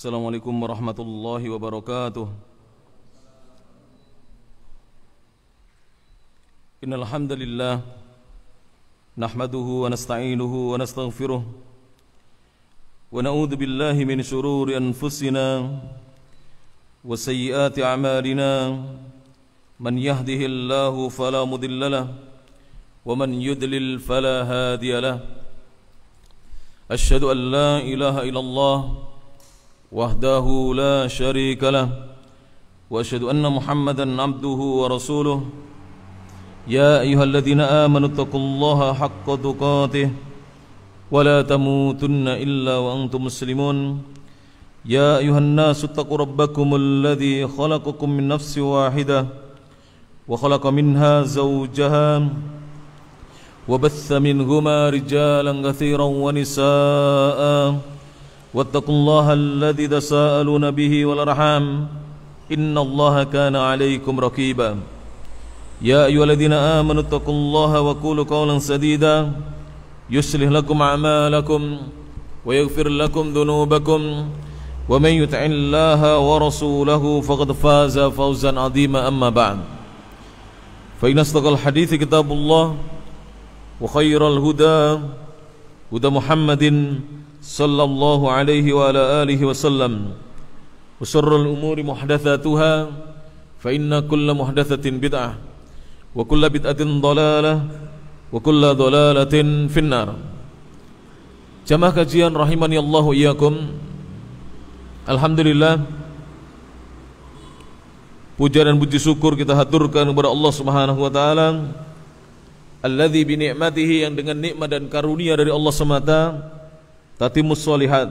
Assalamualaikum warahmatullahi wabarakatuh. Innal hamdalillah nahmaduhu wa nasta'inuhu wa nastaghfiruh wa na'udzu billahi min shururi anfusina wa sayyiati a'malina. Man yahdihillahu fala mudilla lahu wa man yudlil fala hadiya lahu. Asyhadu an la ilaha illallah wahdahu la syarika lah wa asyhadu anna Muhammadan abduhu wa rasuluh. Ya ayyuhalladzina amanu taqullaha haqqa tuqatih wa la tamutunna illa wa antum muslimun. Ya ayyuhan nasu taqu rabbakumul ladzi khalaqakum min nafsin wahidah wa khalaqa minha zawjaha wa batha minhuma rijalan katsiran wa nisaa'a. واتقوا الله الذي تساءلون به والأرحام إن الله كان عليكم رقيبا يا أيها الذين آمنوا اتقوا الله وقولوا قولا سديدا يصلح لكم أعمالكم ويغفر لكم ذنوبكم ومن يطع الله ورسوله فقد فاز فوزا عظيما. أما بعد فإن أصدق الحديث كتاب الله وخير الهدى هدى محمد sallallahu alaihi wa ala alihi wasallam wa syarrul umuri muhdatsatuha fa inna kulla muhdatsatin bid'ah wa kulla bid'atin dhalalah wa kulla dhalalatin finnar. Jamaah kajian rahimani Allah iyyakum. Alhamdulillah, puja dan puji syukur kita haturkan kepada Allah Subhanahu wa taala alladzi bi ni'matihi, yang dengan nikmat dan karunia dari Allah semata tatimus sholihat,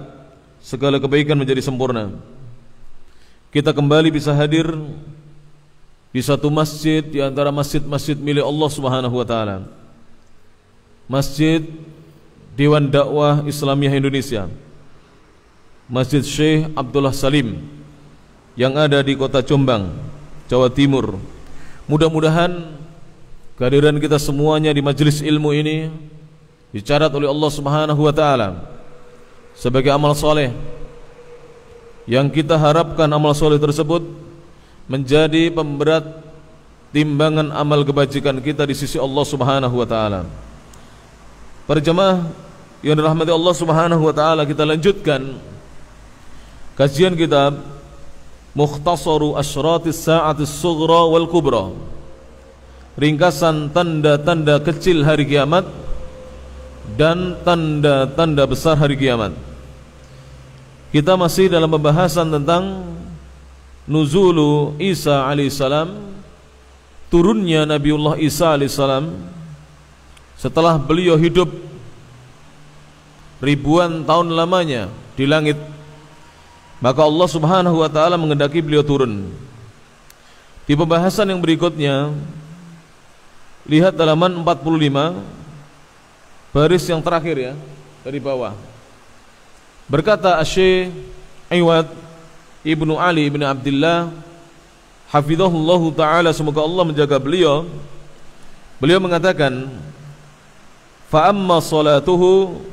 segala kebaikan menjadi sempurna. Kita kembali bisa hadir di satu masjid di antara masjid-masjid milik Allah Subhanahu wa taala, Masjid Dewan Dakwah Islamiyah Indonesia, Masjid Syekh Abdullah Salim yang ada di Kota Jombang, Jawa Timur. Mudah-mudahan kehadiran kita semuanya di majelis ilmu ini dicatat oleh Allah Subhanahu wa taala sebagai amal soleh yang kita harapkan amal soleh tersebut menjadi pemberat timbangan amal kebajikan kita di sisi Allah Subhanahu wa taala. Para jemaah yang dirahmati Allah Subhanahu wa taala, kita lanjutkan kajian kitab Mukhtasaru Asyratis Sa'atis Sughra wal Kubra, ringkasan tanda-tanda kecil hari kiamat dan tanda-tanda besar hari kiamat. Kita masih dalam pembahasan tentang nuzulu Isa alaihissalam, turunnya Nabiullah Isa alaihissalam setelah beliau hidup ribuan tahun lamanya di langit. Maka Allah Subhanahu wa taala menghendaki beliau turun. Di pembahasan yang berikutnya, lihat halaman 45, baris yang terakhir ya, dari bawah. Berkata Syekh Iwad Ibnu Ali bin Abdullah hafizahullahu taala, semoga Allah menjaga beliau. Beliau mengatakan, fa amma salatuhu,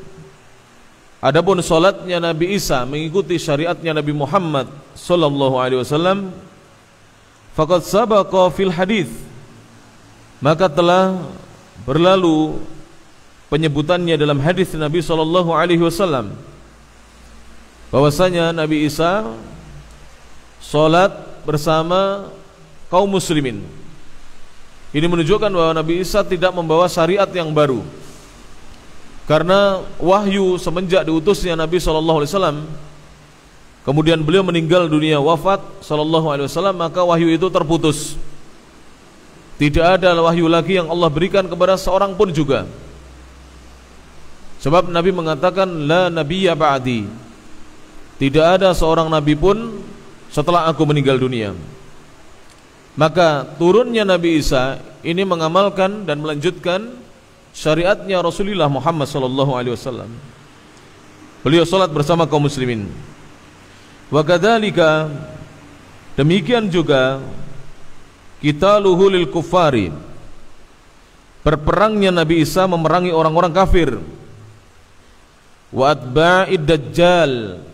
adapun salatnya Nabi Isa mengikuti syariatnya Nabi Muhammad sallallahu alaihi wasallam, faqad sabaqa fil hadis, maka telah berlalu penyebutannya dalam hadis Nabi sallallahu alaihi wasallam bahwasanya Nabi Isa salat bersama kaum muslimin. Ini menunjukkan bahwa Nabi Isa tidak membawa syariat yang baru, karena wahyu semenjak diutusnya Nabi sallallahu alaihi wasallam, kemudian beliau meninggal dunia, wafat sallallahu alaihi wasallam, maka wahyu itu terputus. Tidak ada wahyu lagi yang Allah berikan kepada seorang pun juga. Sebab Nabi mengatakan la nabiyya ba'di, tidak ada seorang nabi pun setelah aku meninggal dunia. Maka turunnya Nabi Isa ini mengamalkan dan melanjutkan syariatnya Rasulullah Muhammad sallallahu alaihi wasallam. Beliau salat bersama kaum muslimin. Wa kadzalika, demikian juga qitaluhu lil kuffari, berperangnya Nabi Isa memerangi orang-orang kafir. Wa atba'id dajjal,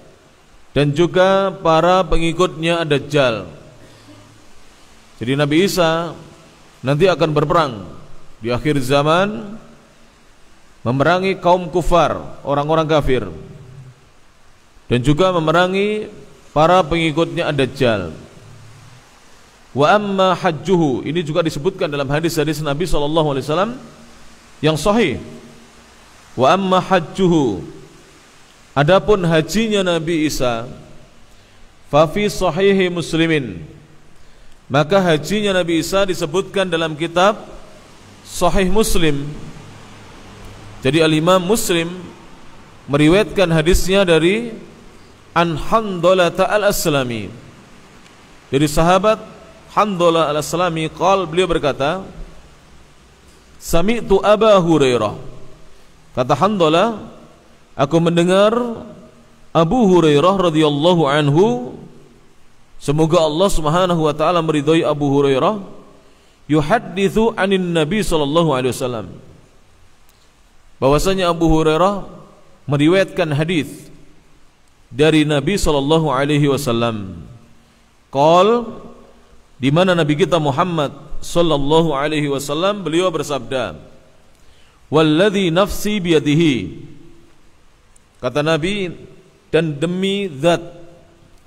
dan juga para pengikutnya Dajjal. Jadi Nabi Isa nanti akan berperang di akhir zaman, memerangi kaum kufar, orang-orang kafir, dan juga memerangi para pengikutnya Dajjal. Wa amma hajjuhu, ini juga disebutkan dalam hadis-hadis Nabi SAW yang sahih. Wa amma hajjuhu, adapun hajinya Nabi Isa, fa fi sahihi Muslimin, maka hajinya Nabi Isa disebutkan dalam kitab Sahih Muslim. Jadi Al-Imam Muslim meriwayatkan hadisnya dari An Handalah Al-Aslami, dari sahabat Handalah Al-Aslami, beliau berkata, Sami'tu Aba Hurairah, kata Handalah, aku mendengar Abu Hurairah radhiyallahu anhu, semoga Allah Subhanahu wa taala meridhai Abu Hurairah, yuhadditsu anin Nabi sallallahu alaihi wasallam, bahwasanya Abu Hurairah meriwayatkan hadis dari Nabi sallallahu alaihi wasallam. Di mana Nabi kita Muhammad sallallahu alaihi wasallam beliau bersabda, walladzi nafsi biyadihi, kata Nabi, dan demi zat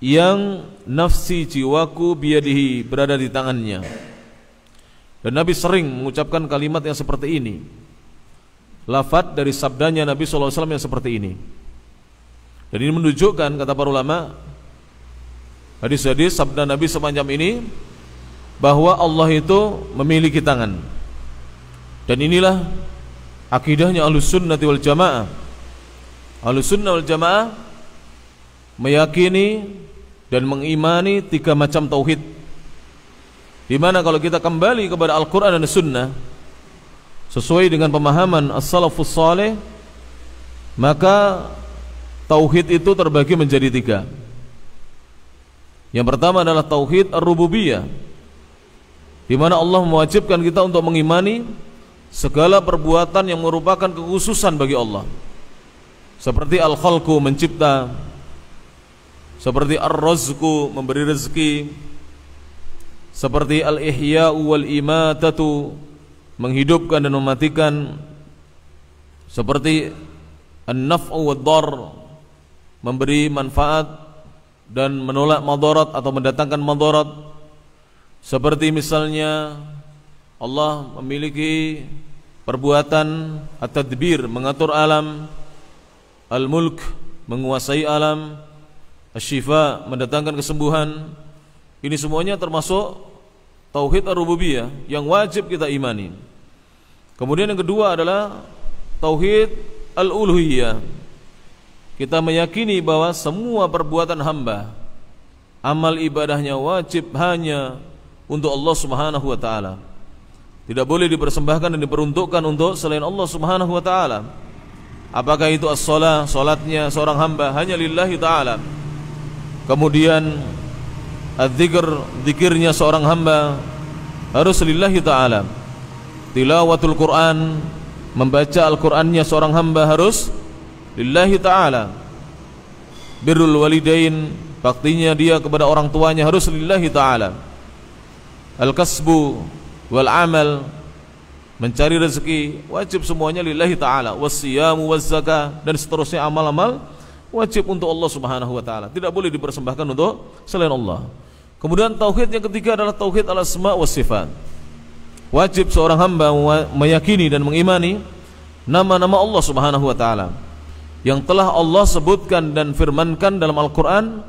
yang nafsi jiwaku biyadihi, berada di tangannya. Dan Nabi sering mengucapkan kalimat yang seperti ini, lafaz dari sabdanya Nabi SAW yang seperti ini. Dan ini menunjukkan, kata para ulama, hadis-hadis sabda Nabi semacam ini, bahwa Allah itu memiliki tangan. Dan inilah akidahnya Ahlussunnah wal Jamaah. Ahlussunnah wal Jamaah meyakini dan mengimani 3 macam tauhid, di mana kalau kita kembali kepada Al-Quran dan Sunnah sesuai dengan pemahaman as-salafus saleh, maka tauhid itu terbagi menjadi 3. Yang pertama adalah tauhid ar-rububiyah, di mana Allah mewajibkan kita untuk mengimani segala perbuatan yang merupakan kekhususan bagi Allah, seperti al-khalqu, mencipta, seperti ar-razqu, memberi rezeki, seperti al-ihya'u wal imatatu, menghidupkan dan mematikan, seperti an-naf'u wad dar, memberi manfaat dan menolak madarat atau mendatangkan madarat, seperti misalnya Allah memiliki perbuatan at-tadbir, mengatur alam, al-mulk, menguasai alam, asy-syifa, mendatangkan kesembuhan. Ini semuanya termasuk tauhid ar-rububiyah yang wajib kita imani. Kemudian yang kedua adalah tauhid al-uluhiyah. Kita meyakini bahwa semua perbuatan hamba, amal ibadahnya wajib hanya untuk Allah Subhanahu wa taala. Tidak boleh dipersembahkan dan diperuntukkan untuk selain Allah Subhanahu wa taala. Apakah itu as-shalah, salatnya seorang hamba hanya lillahi taala. Kemudian az-zikr, zikirnya seorang hamba harus lillahi taala. Tilawatul Quran, membaca Al-Qur'annya seorang hamba harus lillahi taala. Birrul walidain, baktinya dia kepada orang tuanya harus lillahi taala. Al-kasbu wal amal, mencari rezeki wajib semuanya lillahi ta'ala. Wasiyamu wazzakah, dan seterusnya amal-amal wajib untuk Allah Subhanahu wa ta'ala, tidak boleh dipersembahkan untuk selain Allah. Kemudian tauhid yang ketiga adalah tauhid al-asma' was sifat. Wajib seorang hamba meyakini dan mengimani nama-nama Allah Subhanahu wa ta'ala yang telah Allah sebutkan dan firmankan dalam Al-Quran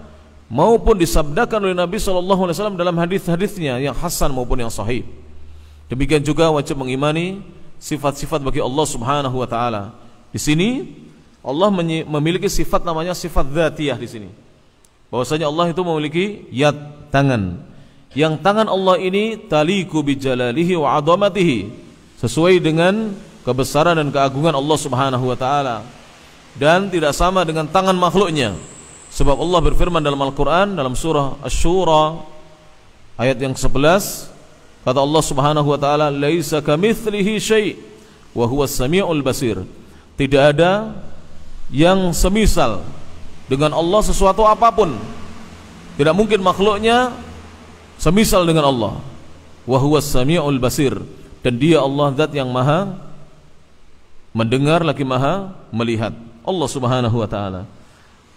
maupun disabdakan oleh Nabi SAW dalam hadis-hadisnya yang hasan maupun yang sahih. Demikian juga wajib mengimani sifat-sifat bagi Allah Subhanahu wa taala. Di sini Allah memiliki sifat namanya sifat dzatiyah di sini. Bahwasanya Allah itu memiliki yad, tangan. Yang tangan Allah ini taliku bi jalalihi wa 'azamatihi, sesuai dengan kebesaran dan keagungan Allah Subhanahu wa taala, dan tidak sama dengan tangan makhluknya. Sebab Allah berfirman dalam Al-Quran dalam surah Asy-Syura ayat yang 11, kata Allah Subhanahu wa taala, laisa kamitslihi syai' wa huwas samiul basir. Tidak ada yang semisal dengan Allah sesuatu apapun. Tidak mungkin makhluknya semisal dengan Allah. Wa huwas samiul basir, dan dia Allah zat yang maha mendengar lagi maha melihat. Allah Subhanahu wa taala.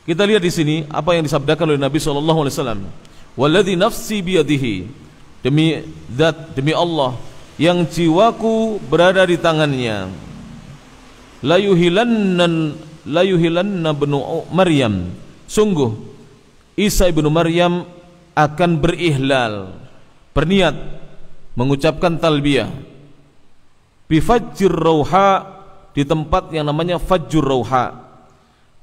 Kita lihat di sini apa yang disabdakan oleh Nabi sallallahu alaihi wasallam. Walladzi nafsi biyadihi, demi zat, demi Allah yang jiwaku berada di tangannya. La yuhilanna ibnu Maryam, sungguh Isa ibnu Maryam akan berihlal, berniat mengucapkan talbiyah bi fajjir rauha, di tempat yang namanya Fajjur Rauha.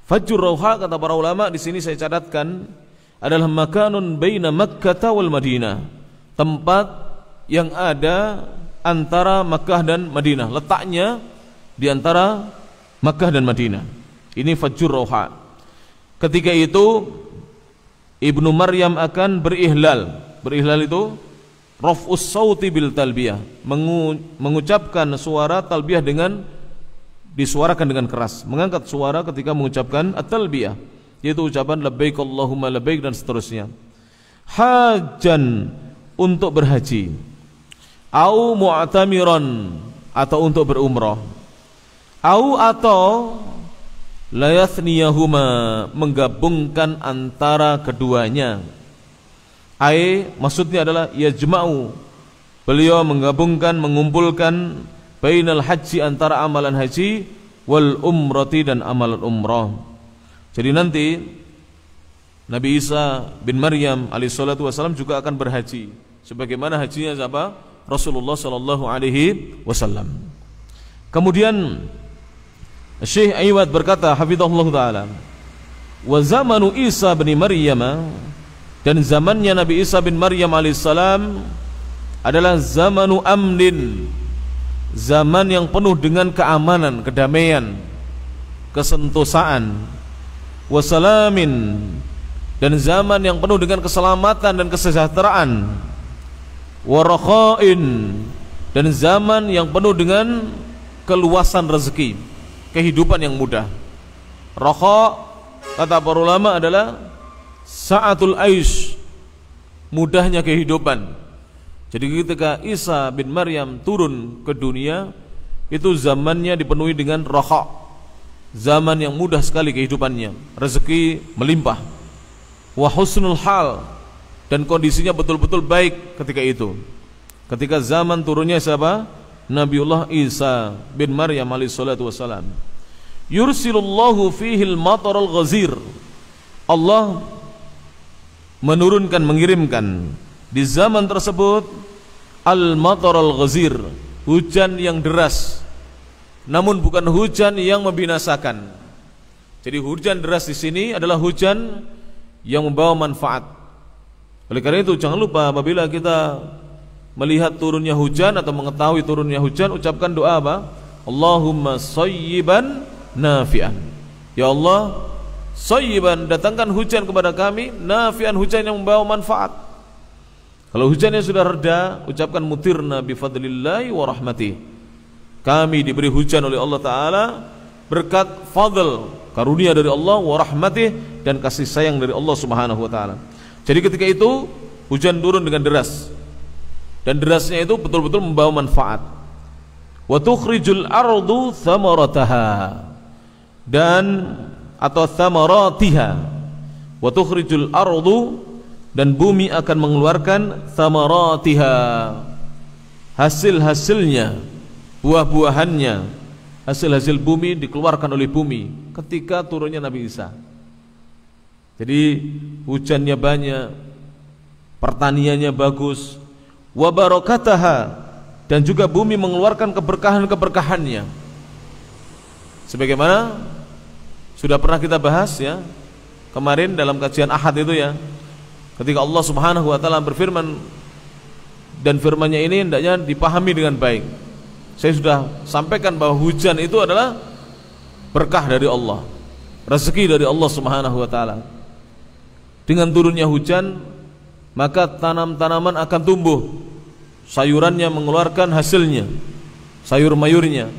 Fajjur Rauha, kata para ulama, di sini saya catatkan adalah makanun baina Makkah wal Madinah, tempat yang ada antara Makkah dan Madinah, letaknya di antara Makkah dan Madinah. Ini Fajjur Rauha. Ketika itu Ibnu Maryam akan berihlal. Berihlal itu raf'us sauti bil talbiyah, mengucapkan suara talbiyah dengan disuarakan dengan keras, mengangkat suara ketika mengucapkan at-talbiyah, yaitu ucapan labbaik Allahumma labbaik dan seterusnya. Hajan, untuk berhaji, au mu'tamiran, atau untuk berumrah, atau layathniyahuma, menggabungkan antara keduanya. Maksudnya adalah yajma'u, beliau menggabungkan, mengumpulkan bainal haji, antara amalan haji, wal umrati, dan amalan umrah. Jadi nanti Nabi Isa bin Maryam alaihissalatu wassalam juga akan berhaji, sebagaimana hajinya siapa? Rasulullah sallallahu alaihi wasallam. Kemudian Syekh Aiwad berkata hafizahullah ta'ala, wa zamanu Isa bin Maryam, dan zamannya Nabi Isa bin Maryam alaihissalam adalah zamanu amnin, zaman yang penuh dengan keamanan, kedamaian, kesentosaan, wasalamin, dan zaman yang penuh dengan keselamatan dan kesejahteraan, warakhain, dan zaman yang penuh dengan keluasan rezeki, kehidupan yang mudah. Rakha, kata para ulama, adalah sa'atul aish, mudahnya kehidupan. Jadi ketika Isa bin Maryam turun ke dunia, itu zamannya dipenuhi dengan rakha, zaman yang mudah sekali kehidupannya, rezeki melimpah, wa husnul hal, dan kondisinya betul-betul baik ketika itu. Ketika zaman turunnya siapa? Nabiullah Isa bin Maryam alaihissalatu wassalam. Yursilullahu fihil mataral ghazir, Allah menurunkan, mengirimkan di zaman tersebut al-mataral ghazir, hujan yang deras, namun bukan hujan yang membinasakan. Jadi hujan deras di sini adalah hujan yang membawa manfaat. Oleh karena itu jangan lupa apabila kita melihat turunnya hujan atau mengetahui turunnya hujan, ucapkan doa apa? Allahumma shayyiban nafi'an. Ya Allah, shayyiban, datangkan hujan kepada kami, nafi'an, hujan yang membawa manfaat. Kalau hujannya sudah reda, ucapkan mutirna bifadlillahi wa rahmatih, kami diberi hujan oleh Allah Ta'ala berkat fadl, karunia dari Allah, wa rahmatih, dan kasih sayang dari Allah Subhanahu wa Ta'ala. Jadi ketika itu hujan turun dengan deras, dan derasnya itu betul-betul membawa manfaat. Wa tukhrijul ardu thamarataha, dan atau thamaratiha, wa tukhrijul ardu, dan bumi akan mengeluarkan thamaratiha, hasil-hasilnya, buah-buahannya, hasil-hasil bumi dikeluarkan oleh bumi ketika turunnya Nabi Isa. Jadi hujannya banyak, pertaniannya bagus, wa barakataha, dan juga bumi mengeluarkan keberkahan-keberkahannya. Sebagaimana sudah pernah kita bahas ya kemarin dalam kajian Ahad itu ya, ketika Allah Subhanahu wa Ta'ala berfirman, dan firman-Nya ini hendaknya dipahami dengan baik. Saya sudah sampaikan bahwa hujan itu adalah berkah dari Allah, rezeki dari Allah Subhanahu wa Ta'ala. Dengan turunnya hujan, maka tanam-tanaman akan tumbuh, sayurannya mengeluarkan hasilnya, sayur mayurnya,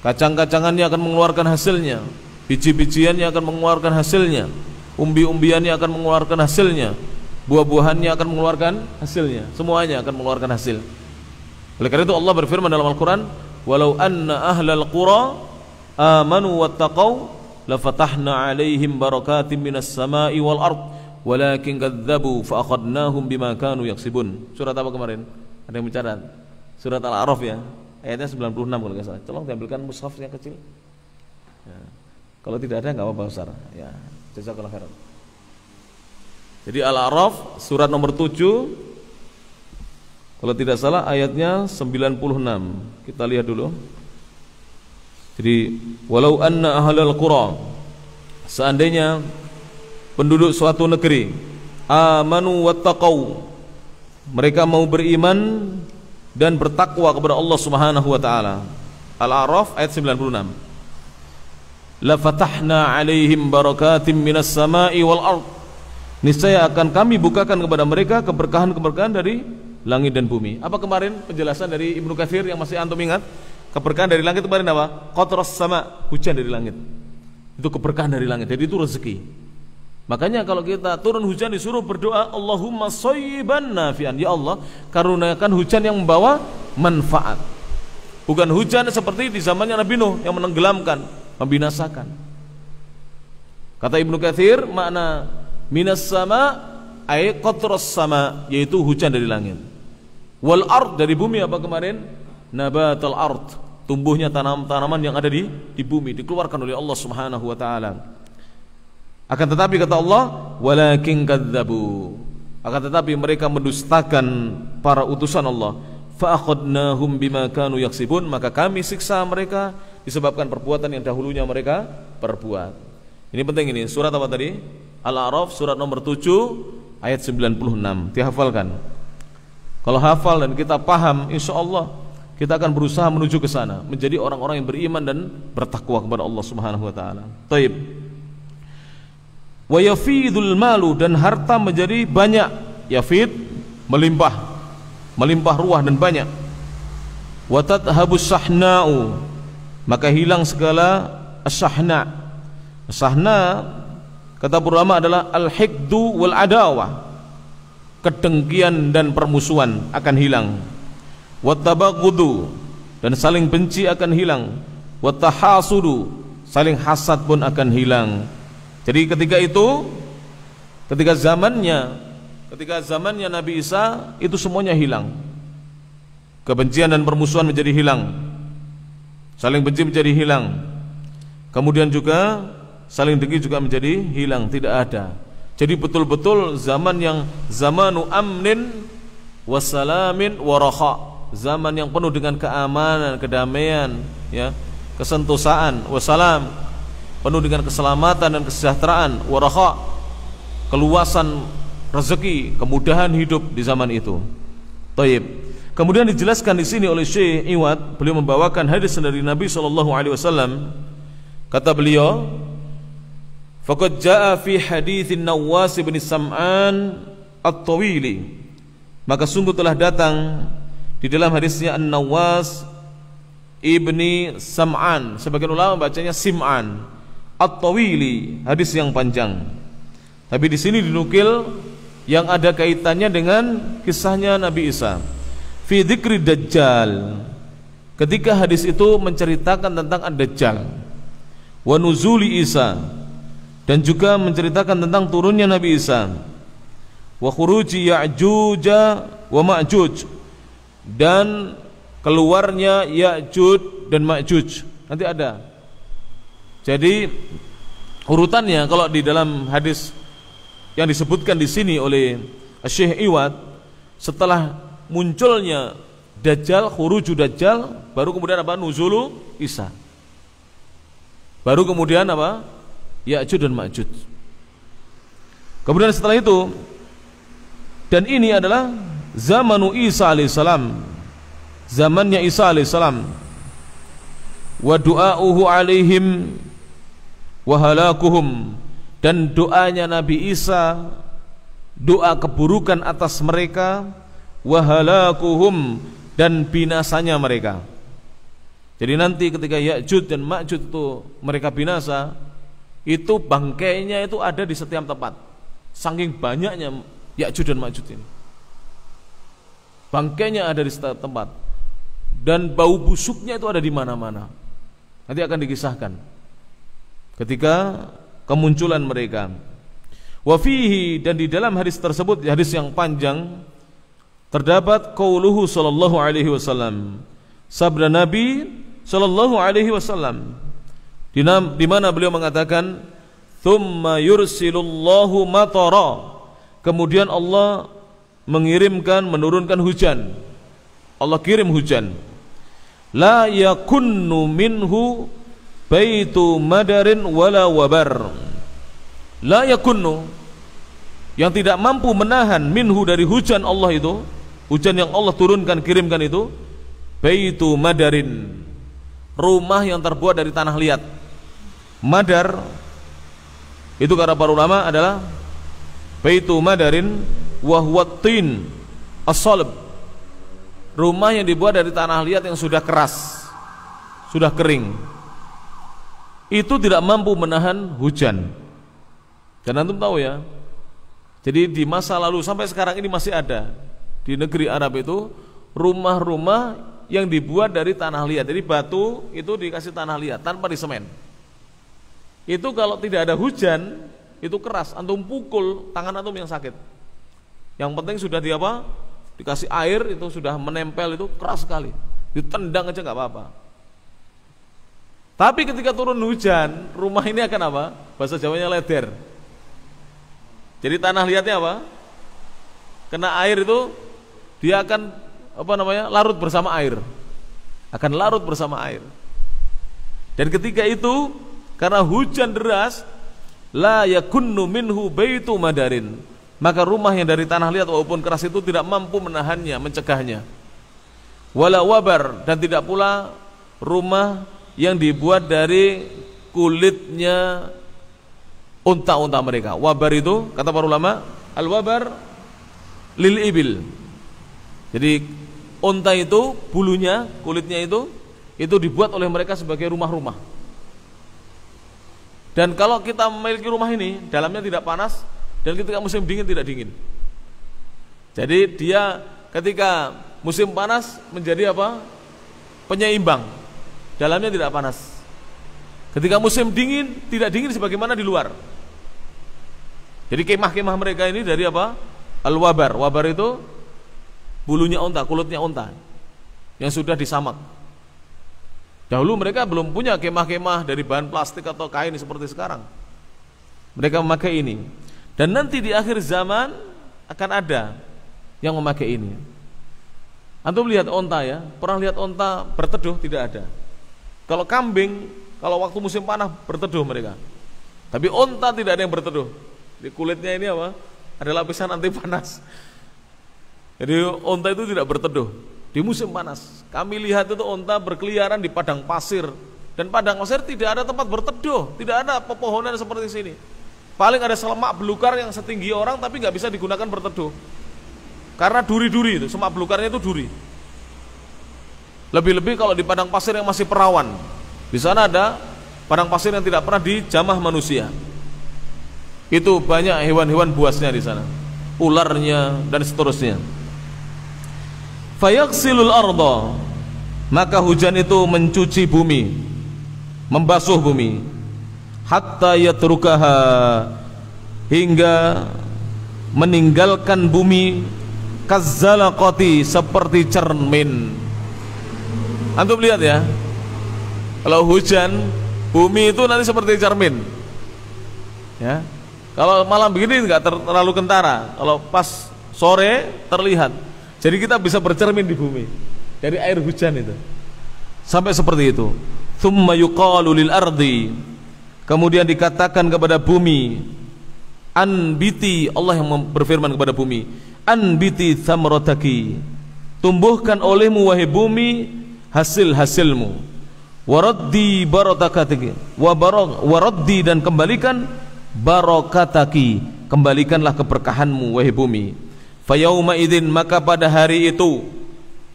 kacang-kacangannya akan mengeluarkan hasilnya, Biji-bijiannya akan mengeluarkan hasilnya, umbi-umbiannya akan mengeluarkan hasilnya, buah-buahannya akan mengeluarkan hasilnya, semuanya akan mengeluarkan hasil. Oleh karena itu Allah berfirman dalam Al-Quran, walau anna ahlal qura amanu wattaqau lafatahna alaihim barakatim minas sama'i wal ard walakin kadzabu fa akhadnahum bima kanu yaksibun. Surat apa kemarin? Ada yang bicara? Surat Al-A'raf ya, ayatnya 96 kalau nggak salah. Tolong diambilkan mushaf yang kecil ya. Kalau tidak ada nggak apa-apa Ustaz ya, jazakallahu khairan. Jadi Al-A'raf surat nomor 7, kalau tidak salah ayatnya 96. Kita lihat dulu. Jadi walau anna ahlal qura, seandainya penduduk suatu negeri amanu wattaqau, mereka mau beriman dan bertakwa kepada Allah Subhanahu wa taala. Al-A'raf ayat 96. La fatahna alaihim barakatim minas sama'i wal ard, niscaya akan kami bukakan kepada mereka keberkahan-keberkahan dari langit dan bumi. Apa kemarin penjelasan dari Ibnu Katsir yang masih antum ingat? Keberkahan dari langit kemarin apa? Qatras sama, hujan dari langit. Itu keberkahan dari langit. Jadi itu rezeki. Makanya kalau kita turun hujan disuruh berdoa, Allahumma shayyiban nafi'an. Ya Allah, karuniakan hujan yang membawa manfaat. Bukan hujan seperti di zamannya Nabi Nuh yang menenggelamkan, membinasakan. Kata Ibnu Katsir, makna minas sama ay qatras sama, yaitu hujan dari langit. Wal ard, dari bumi apa kemarin? Nabatal ard, tumbuhnya tanaman yang ada di bumi, dikeluarkan oleh Allah Subhanahu wa taala. Akan tetapi kata Allah, walakin kadzabu, akan tetapi mereka mendustakan para utusan Allah. Fa akhadnahum bima kanu yaksibun, maka kami siksa mereka disebabkan perbuatan yang dahulunya mereka perbuat. Ini penting ini. Surat apa tadi? Al-A'raf surat nomor 7 ayat 96. Dihafalkan. Kalau hafal dan kita paham, insyaallah kita akan berusaha menuju ke sana, menjadi orang-orang yang beriman dan bertakwa kepada Allah Subhanahu wa taala. Taib. Wa yafidul malu, dan harta menjadi banyak. Yafid, melimpah, melimpah ruah dan banyak. Wa tadhhabus sahna'u, maka hilang segala as-sahna. As-sahna kata ulama adalah al-hiqdu wal adawah, kedengkian dan permusuhan akan hilang. Wattabagudu, dan saling benci akan hilang. Wattahasudu, saling hasad pun akan hilang. Jadi ketika zamannya Nabi Isa, itu semuanya hilang. Kebencian dan permusuhan menjadi hilang, saling benci menjadi hilang, kemudian juga saling dengki juga menjadi hilang, tidak ada. Jadi betul-betul zaman yang zamanu amnin wassalamin waraha, zaman yang penuh dengan keamanan, kedamaian, ya, kesentosaan, wassalam, penuh dengan keselamatan dan kesejahteraan, waraha, keluasan rezeki, kemudahan hidup di zaman itu. Taib. Kemudian dijelaskan di sini oleh Syekh Iwad, beliau membawakan hadis dari Nabi SAW. Kata beliau, faqad jaa fi haditsin Nawas bin Sam'an at-Tawili, maka sungguh telah datang di dalam hadisnya An-Nawas ibni Sam'an, sebagian ulama bacanya Sim'an, At-Tawili, hadis yang panjang. Tapi di sini dinukil yang ada kaitannya dengan kisahnya Nabi Isa. Fi dzikri Dajjal, ketika hadis itu menceritakan tentang Ad-Dajjal. Wa nuzuli Isa, dan juga menceritakan tentang turunnya Nabi Isa. Wa khuruji Ya'juj wa Ma'juj, dan keluarnya Ya'juj dan Ma'juj. Nanti ada. Jadi urutannya kalau di dalam hadis yang disebutkan di sini oleh Syekh Iwad, setelah munculnya Dajjal, khuruju Dajjal, baru kemudian apa? Nuzulu Isa. Baru kemudian apa? Ya'juj dan Ma'juj. Kemudian setelah itu, dan ini adalah zamanu Isa alaihissalam, zamannya Isa alaihissalam. Wa du'auhu alaihim wa halakuhum, dan doanya Nabi Isa, doa keburukan atas mereka, wa halakuhum, dan binasanya mereka. Jadi nanti ketika Ya'juj dan Ma'juj itu mereka binasa, Itu bangkainya itu ada di setiap tempat. Saking banyaknya Ya'juj dan Ma'juj ini. Bangkainya ada di setiap tempat. Dan bau busuknya itu ada di mana-mana. Nanti akan dikisahkan ketika kemunculan mereka. Wa fihi, dan di dalam hadis tersebut, hadis yang panjang, terdapat qauluhu sallallahu alaihi wasallam, sabda Nabi sallallahu alaihi wasallam, di mana beliau mengatakan, "Tsumma yursilullahu matara." Kemudian Allah menurunkan hujan. Allah kirim hujan. La yakunnu minhu baitu madarin wala wabar. La yakunnu, yang tidak mampu menahan, minhu dari hujan Allah itu, hujan yang Allah turunkan, kirimkan itu, baitu madarin, rumah yang terbuat dari tanah liat. Madar itu kata para ulama adalah baitu madarin wa huwa tin as-salb, rumah yang dibuat dari tanah liat yang sudah keras, sudah kering. Itu tidak mampu menahan hujan. Dan antum tahu ya, jadi di masa lalu sampai sekarang ini masih ada di negeri Arab itu rumah-rumah yang dibuat dari tanah liat. Jadi batu itu dikasih tanah liat tanpa disemen. Itu kalau tidak ada hujan itu keras, antum pukul tangan antum yang sakit. Yang penting sudah dikasih air, itu sudah menempel, itu keras sekali. Ditendang aja nggak apa-apa. Tapi ketika turun hujan, rumah ini akan apa? Bahasa Jawanya leder. Jadi tanah liatnya apa? Kena air itu dia akan larut bersama air. Akan larut bersama air. Dan ketika itu karena hujan deras, la yakunnu minhu baitu madarin, maka rumah yang dari tanah liat walaupun keras itu tidak mampu menahannya, mencegahnya. Wala wabar, dan tidak pula rumah yang dibuat dari kulitnya unta-unta mereka. Wabar itu kata para ulama, al-wabar lil ibil. Jadi unta itu bulunya, kulitnya itu dibuat oleh mereka sebagai rumah-rumah. Dan kalau kita memiliki rumah ini, dalamnya tidak panas, dan ketika musim dingin tidak dingin. Jadi dia ketika musim panas menjadi apa? Penyeimbang. Dalamnya tidak panas. Ketika musim dingin tidak dingin sebagaimana di luar. Jadi kemah-kemah mereka ini dari apa? Al-wabar. Wabar itu bulunya unta, kulitnya unta yang sudah disamak. Dahulu mereka belum punya kemah-kemah dari bahan plastik atau kain seperti sekarang. Mereka memakai ini. Dan nanti di akhir zaman akan ada yang memakai ini. Antum lihat onta ya, pernah lihat onta berteduh? Tidak ada. Kalau kambing, kalau waktu musim panas berteduh mereka. Tapi onta tidak ada yang berteduh. Di kulitnya ini apa? Ada lapisan anti panas. Jadi onta itu tidak berteduh di musim panas. Kami lihat itu onta berkeliaran di padang pasir, dan padang pasir tidak ada tempat berteduh, tidak ada pepohonan seperti sini. Paling ada semak belukar yang setinggi orang tapi nggak bisa digunakan berteduh karena duri-duri itu, semak belukarnya itu duri. Lebih-lebih kalau di padang pasir yang masih perawan, di sana ada padang pasir yang tidak pernah dijamah manusia. Itu banyak hewan-hewan buasnya di sana, ularnya dan seterusnya. Fayaqsilul arda, maka hujan itu mencuci bumi, membasuh bumi, hatta yatrukaha, hingga meninggalkan bumi kazzalaqati, seperti cermin. Antum lihat ya, kalau hujan bumi itu nanti seperti cermin ya. Kalau malam begini enggak terlalu kentara, kalau pas sore terlihat. Jadi kita bisa bercermin di bumi dari air hujan itu. Sampai seperti itu. Tsumma yuqalu lil ardi, kemudian dikatakan kepada bumi, anbiti, Allah yang berfirman kepada bumi, anbiti thamrataki, tumbuhkan olehmu wahai bumi hasil-hasilmu, waraddi barakataki, waraddi, dan kembalikan barakataki, kembalikanlah keberkahanmu wahai bumi. Fayauma idzin, maka pada hari itu,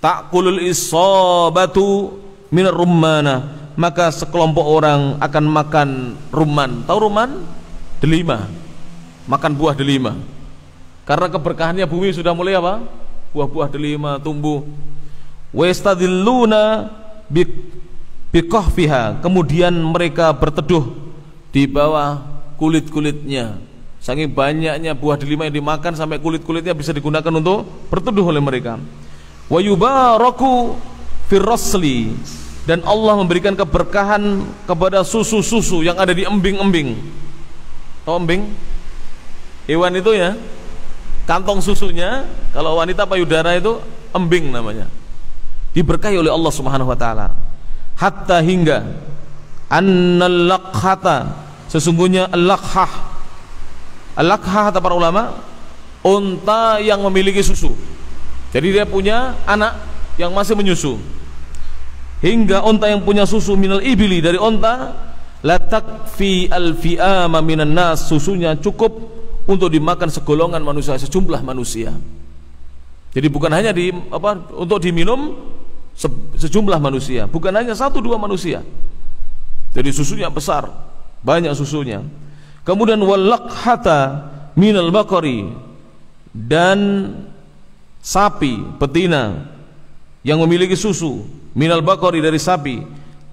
ta'kulul isabatu minar rummana, maka sekelompok orang akan makan rumman. Tahu rumman? Delima. Makan buah delima. Karena keberkahannya bumi sudah mulai apa? Buah-buah delima tumbuh. Wa yastadilluna biqahfiha. Kemudian mereka berteduh di bawah kulit-kulitnya. Saking banyaknya buah delima yang dimakan sampai kulit-kulitnya bisa digunakan untuk berteduh oleh mereka. Wa yubaraku firrasli, dan Allah memberikan keberkahan kepada susu-susu yang ada di embing-embing. Tahu embing? Hewan itu ya, kantong susunya, kalau wanita payudara itu embing namanya. Diberkahi oleh Allah Subhanahu wa taala. Hatta hingga annal lakhata, sesungguhnya al-lakhah. Al-lakhah kata para ulama, unta yang memiliki susu. Jadi dia punya anak yang masih menyusu. Hingga unta yang punya susu minal ibili, dari unta, la takfi al-fi'ama minan nas, susunya cukup untuk dimakan segolongan manusia, sejumlah manusia. Jadi bukan hanya untuk diminum sejumlah manusia, bukan hanya 1-2 manusia. Jadi susunya besar, banyak susunya. Kemudian walakhata minal baqari, dan sapi betina yang memiliki susu minal baqari, dari sapi,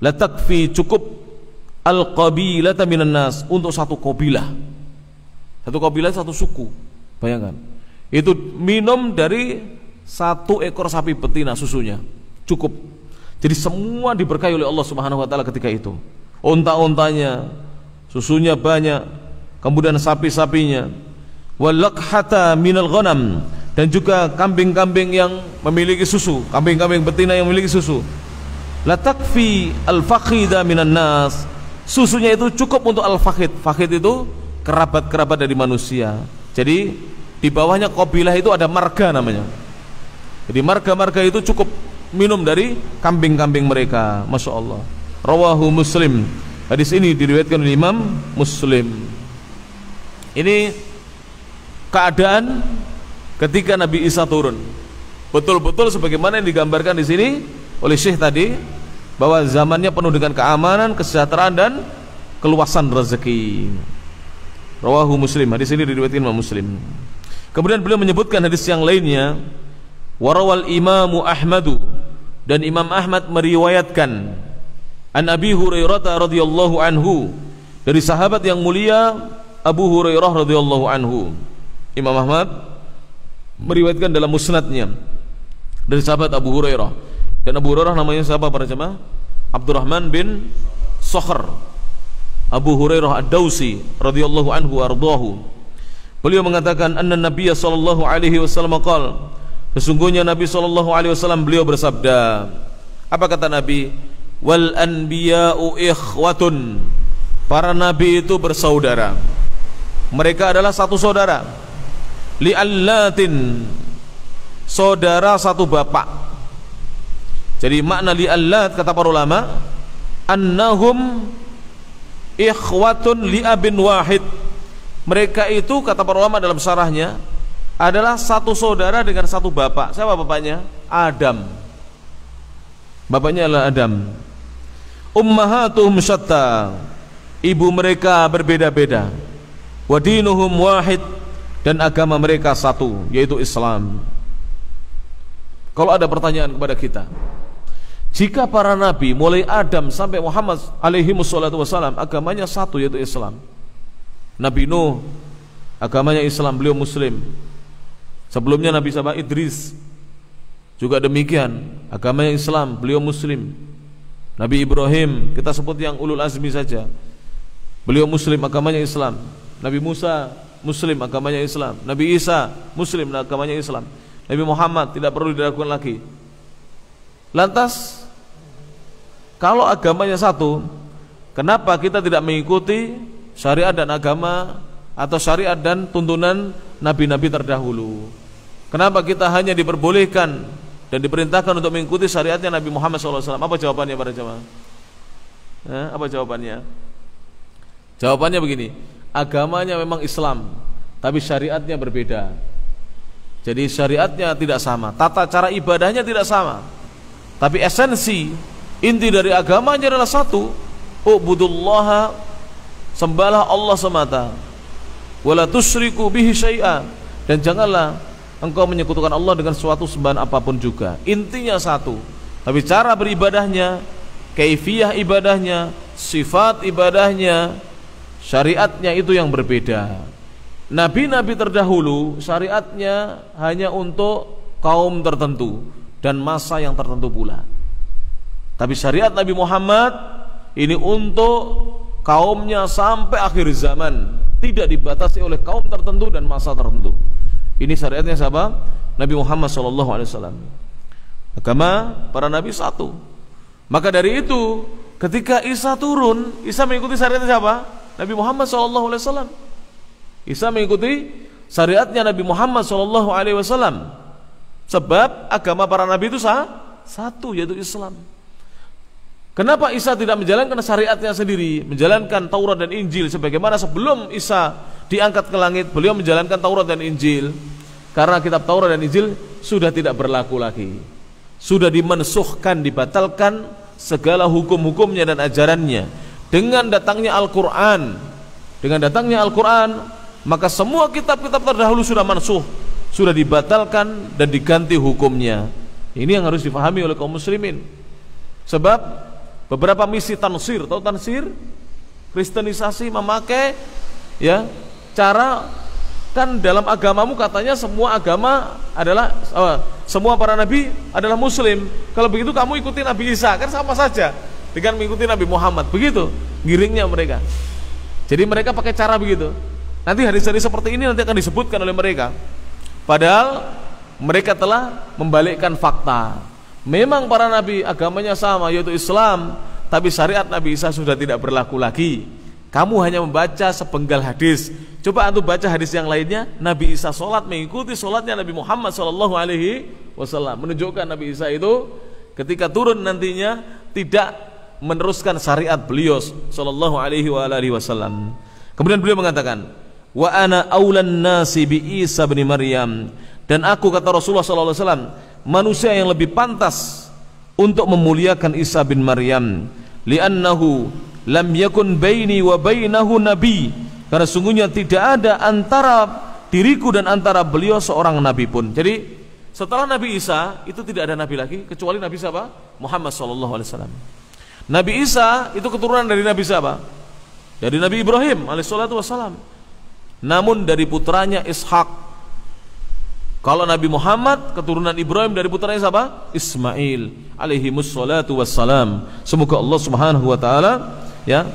la takfi, cukup al-qabilata minan nas, untuk satu kabilah. Satu kabilah, satu suku. Bayangkan, itu minum dari 1 ekor sapi betina susunya, cukup. Jadi semua diberkahi oleh Allah Subhanahu wa taala ketika itu. Unta-untanya, susunya banyak, kemudian sapi-sapinya. Walakhata minal ghanam, dan juga kambing-kambing yang memiliki susu, kambing-kambing betina yang memiliki susu. La takfi al-fakhida minan nas, susunya itu cukup untuk al-fakhid. Fakhid itu kerabat-kerabat dari manusia. Jadi di bawahnya kabilah itu ada marga namanya. Jadi marga-marga itu cukup minum dari kambing-kambing mereka. Masya Allah. Rawahu Muslim. Hadis ini diriwayatkan oleh Imam Muslim. Ini keadaan ketika Nabi Isa turun, betul-betul sebagaimana yang digambarkan di sini oleh Syekh tadi, bahwa zamannya penuh dengan keamanan, kesejahteraan, dan keluasan rezeki. Rawahu Muslim. Hadis ini diriwayatkan Imam Muslim. Kemudian beliau menyebutkan hadis yang lainnya, warawal Imamu Ahmadu, dan Imam Ahmad meriwayatkan an Abi Hurairah radhiyallahu anhu, dari sahabat yang mulia Abu Hurairah radhiyallahu anhu. Imam Ahmad meriwayatkan dalam musnadnya dari sahabat Abu Hurairah, dan Abu Hurairah namanya siapa para jemaah? Abdurrahman bin Sakhr Abu Hurairah Ad-Dausi radhiyallahu anhu ardhahu. Beliau mengatakan anna Nabiy sallallahu alaihi wasallam qala, sesungguhnya Nabi sallallahu alaihi wasallam beliau bersabda. Apa kata Nabi? Wal anbiya'u ikhwatun, para nabi itu bersaudara, mereka adalah satu saudara. Li'allatin, saudara satu bapak. Jadi makna li'allat kata para ulama, annahum ikhwatun li'abin wahid, mereka itu kata para ulama dalam syarahnya adalah satu saudara dengan satu bapak. Siapa bapaknya? Adam. Bapaknya adalah Adam. Ummahatuhum syatta, ibu mereka berbeda-beda. Wa dinuhum wahid, dan agama mereka satu, yaitu Islam. Kalau ada pertanyaan kepada kita, jika para nabi mulai Adam sampai Muhammad alaihi wassalatu wassalam agamanya satu, yaitu Islam. Nabi Nuh agamanya Islam, beliau muslim. Sebelumnya Nabi Saba Idris juga demikian, agamanya Islam, beliau muslim. Nabi Ibrahim kita sebut yang ulul azmi saja, beliau muslim, agamanya Islam. Nabi Musa muslim, agamanya Islam. Nabi Isa muslim, agamanya Islam. Nabi Muhammad tidak perlu diragukan lagi. Lantas kalau agamanya satu, kenapa kita tidak mengikuti syariat dan agama atau syariat dan tuntunan nabi-nabi terdahulu? Kenapa kita hanya diperbolehkan dan diperintahkan untuk mengikuti syariatnya Nabi Muhammad SAW? Apa jawabannya para jemaah? Apa jawabannya? Jawabannya begini, agamanya memang Islam, tapi syariatnya berbeda. Jadi syariatnya tidak sama, tata cara ibadahnya tidak sama, tapi esensi Inti dari agamanya adalah satu, ubudullaha, sembahlah Allah semata, wala tusyriku bihi syai'a, dan janganlah engkau menyekutukan Allah dengan suatu sembahan apapun juga. Intinya satu, tapi cara beribadahnya, kaifiyah ibadahnya, sifat ibadahnya, syariatnya itu yang berbeda. Nabi-nabi terdahulu syariatnya hanya untuk kaum tertentu dan masa yang tertentu pula. Tapi syariat Nabi Muhammad ini untuk kaumnya sampai akhir zaman, tidak dibatasi oleh kaum tertentu dan masa tertentu. Ini syariatnya siapa? Nabi Muhammad SAW. Agama para nabi satu. Maka dari itu, ketika Isa turun, Isa mengikuti syariatnya siapa? Nabi Muhammad SAW. Isa mengikuti syariatnya Nabi Muhammad SAW. Sebab agama para nabi itu satu, yaitu Islam. Kenapa Isa tidak menjalankan syariatnya sendiri, menjalankan Taurat dan Injil sebagaimana sebelum Isa diangkat ke langit beliau menjalankan Taurat dan Injil? Karena kitab Taurat dan Injil sudah tidak berlaku lagi, sudah dimensuhkan, dibatalkan segala hukum-hukumnya dan ajarannya. Dengan datangnya Al-Quran, maka semua kitab-kitab terdahulu sudah mansuh, sudah dibatalkan dan diganti hukumnya. Ini yang harus difahami oleh kaum muslimin. Sebab beberapa misi tansir, tahu tansir? Kristenisasi, memakai ya cara, kan dalam agamamu katanya semua agama adalah semua para nabi adalah muslim. Kalau begitu kamu ikuti Nabi Isa, kan sama saja dengan mengikuti Nabi Muhammad. Begitu giringnya mereka. Jadi mereka pakai cara begitu. Nanti hadis-hadis seperti ini nanti akan disebutkan oleh mereka. Padahal mereka telah membalikkan fakta. Memang para nabi agamanya sama, yaitu Islam, tapi syariat Nabi Isa sudah tidak berlaku lagi. Kamu hanya membaca sepenggal hadis. Coba antum baca hadis yang lainnya. Nabi Isa sholat mengikuti sholatnya Nabi Muhammad SAW. Menunjukkan Nabi Isa itu ketika turun nantinya tidak meneruskan syariat beliau SAW. Kemudian beliau mengatakan, wa ana aulan nasi bi Isa bin Maryam, dan aku, kata Rasulullah SAW, manusia yang lebih pantas untuk memuliakan Isa bin Maryam, li'annahu lam yakun baini wa bainahu nabi, karena sungguhnya tidak ada antara diriku dan antara beliau seorang nabi pun. Jadi setelah Nabi Isa itu tidak ada nabi lagi kecuali Nabi siapa? Muhammad SAW. Nabi Isa itu keturunan dari Nabi siapa? Dari Nabi Ibrahim alaihissalam. Namun dari putranya Ishak. Kalau Nabi Muhammad keturunan Ibrahim dari putranya siapa? Ismail alaihimussalatu wassalam. Semoga Allah Subhanahu wa taala ya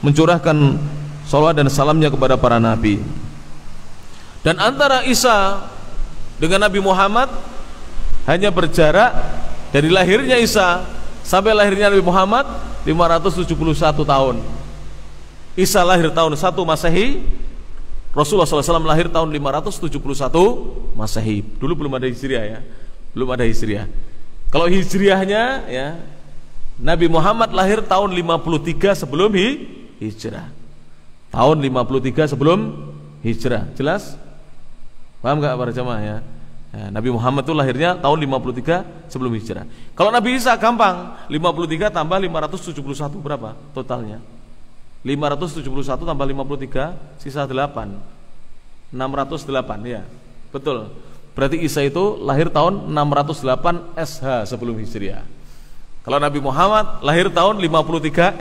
mencurahkan salawat dan salamnya kepada para nabi. Dan antara Isa dengan Nabi Muhammad hanya berjarak dari lahirnya Isa sampai lahirnya Nabi Muhammad 571 tahun. Isa lahir tahun 1 Masehi, Rasulullah SAW lahir tahun 571 Masehi. Dulu belum ada Hijriah ya, belum ada Hijriah. Kalau Hijriahnya ya, Nabi Muhammad lahir tahun 53 sebelum Hijrah. Tahun 53 sebelum Hijrah. Jelas? Paham gak para jamaah ya? Nabi Muhammad itu lahirnya tahun 53 sebelum Hijrah. Kalau Nabi Isa gampang, 53 tambah 571 berapa totalnya? 571 tambah 53 sisa 8, 608 ya, betul. Berarti Isa itu lahir tahun 608 SH sebelum Hijriah. Kalau Nabi Muhammad lahir tahun 53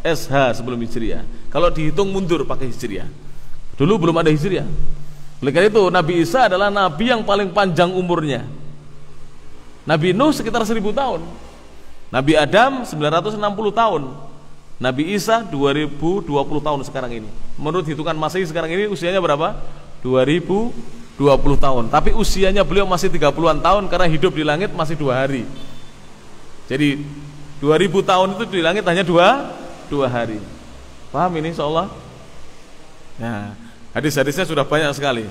SH sebelum Hijriah. Kalau dihitung mundur pakai Hijriah, dulu belum ada Hijriah. Oleh karena itu Nabi Isa adalah Nabi yang paling panjang umurnya. Nabi Nuh sekitar 1000 tahun, Nabi Adam 960 tahun, Nabi Isa 2020 tahun sekarang ini. Menurut hitungan Masehi sekarang ini usianya berapa? 2020 tahun. Tapi usianya beliau masih 30-an tahun karena hidup di langit masih 2 hari. Jadi 2000 tahun itu di langit hanya 2 hari. Paham ini insyaallah? Nah, hadis-hadisnya sudah banyak sekali.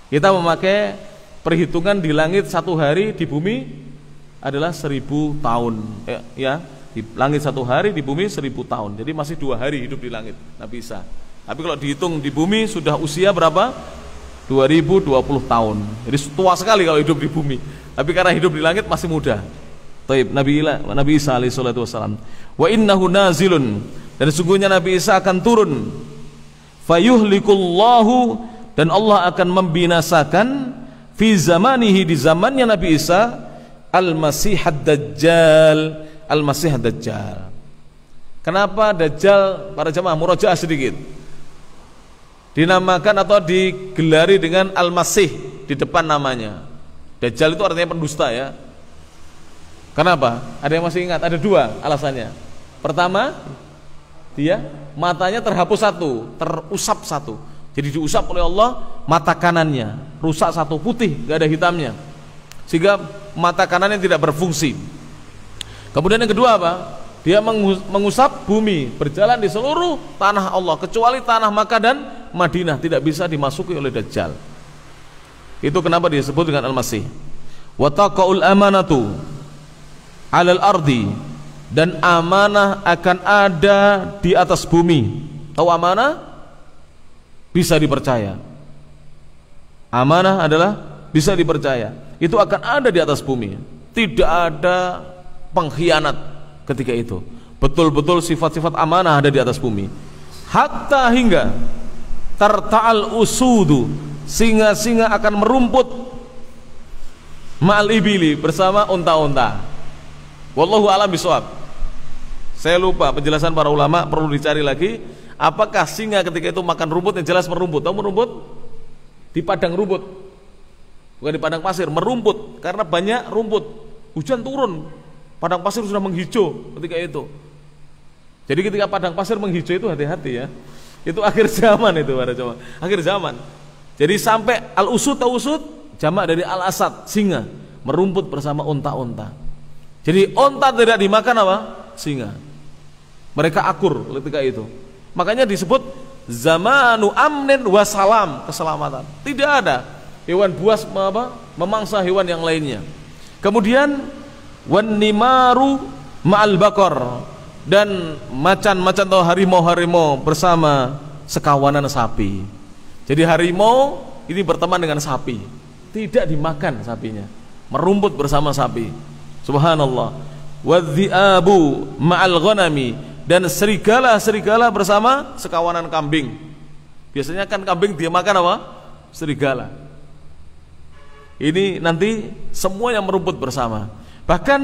Kita memakai perhitungan di langit 1 hari, di bumi adalah 1000 tahun ya. Di langit 1 hari, di bumi 1000 tahun. Jadi masih 2 hari hidup di langit Nabi Isa. Tapi kalau dihitung di bumi sudah usia berapa? 2020 tahun. Jadi tua sekali kalau hidup di bumi. Tapi karena hidup di langit masih muda. Taib, Nabi Isa alaihi salatu wasalam. Wa innahu nazilun, dan sesungguhnya Nabi Isa akan turun. Fayuhlikullahu, dan Allah akan membinasakan fi zamanihi, di zamannya Nabi Isa, al-Masih ad-Dajjal, al-Masih ad-Dajjal. Kenapa Dajjal? Para jamaah murajaah sedikit. Dinamakan atau digelari dengan al-Masih di depan namanya. Dajjal itu artinya pendusta ya. Kenapa? Ada yang masih ingat? Ada dua alasannya. Pertama, dia matanya terhapus satu, terusap satu. Jadi diusap oleh Allah mata kanannya, rusak satu, putih, gak ada hitamnya, sehingga mata kanannya tidak berfungsi. Kemudian yang kedua apa? Dia mengusap bumi, berjalan di seluruh tanah Allah kecuali tanah Makkah dan Madinah, tidak bisa dimasuki oleh Dajjal. Itu kenapa disebut dengan Al-Masih. Wa taqaul amanatu 'alal ardi, dan amanah akan ada di atas bumi. Tahu amanah? Bisa dipercaya. Amanah adalah bisa dipercaya. Itu akan ada di atas bumi. Tidak ada pengkhianat ketika itu. Betul-betul sifat-sifat amanah ada di atas bumi. Hatta hingga tarta'al usudu, singa-singa akan merumput ma'al ibili, bersama unta-unta. Wallahu a'lam bishawab. Saya lupa penjelasan para ulama, perlu dicari lagi. Apakah singa ketika itu makan rumput? Yang jelas merumput. Tahu merumput? Di padang rumput, bukan di padang pasir. Merumput karena banyak rumput. Hujan turun, padang pasir sudah menghijau ketika itu. Jadi ketika padang pasir menghijau itu hati-hati ya. Itu akhir zaman itu para jamaah. Akhir zaman. Jadi sampai al-usud, tahu usud? Jamak dari al-asad, singa merumput bersama unta-unta. Jadi unta tidak dimakan apa? Singa. Mereka akur ketika itu. Makanya disebut zamanu amnin wasalam, keselamatan. Tidak ada hewan buas memangsa hewan yang lainnya. Kemudian wan nimaru ma'al bakor, dan macan-macan atau harimau-harimau bersama sekawanan sapi. Jadi harimau ini berteman dengan sapi, tidak dimakan sapinya, merumput bersama sapi. Subhanallah. Wadhi'abu ma'al ghanami, dan serigala-serigala bersama sekawanan kambing. Biasanya kan kambing dia makan apa? Serigala. Ini nanti semua yang merumput bersama. Bahkan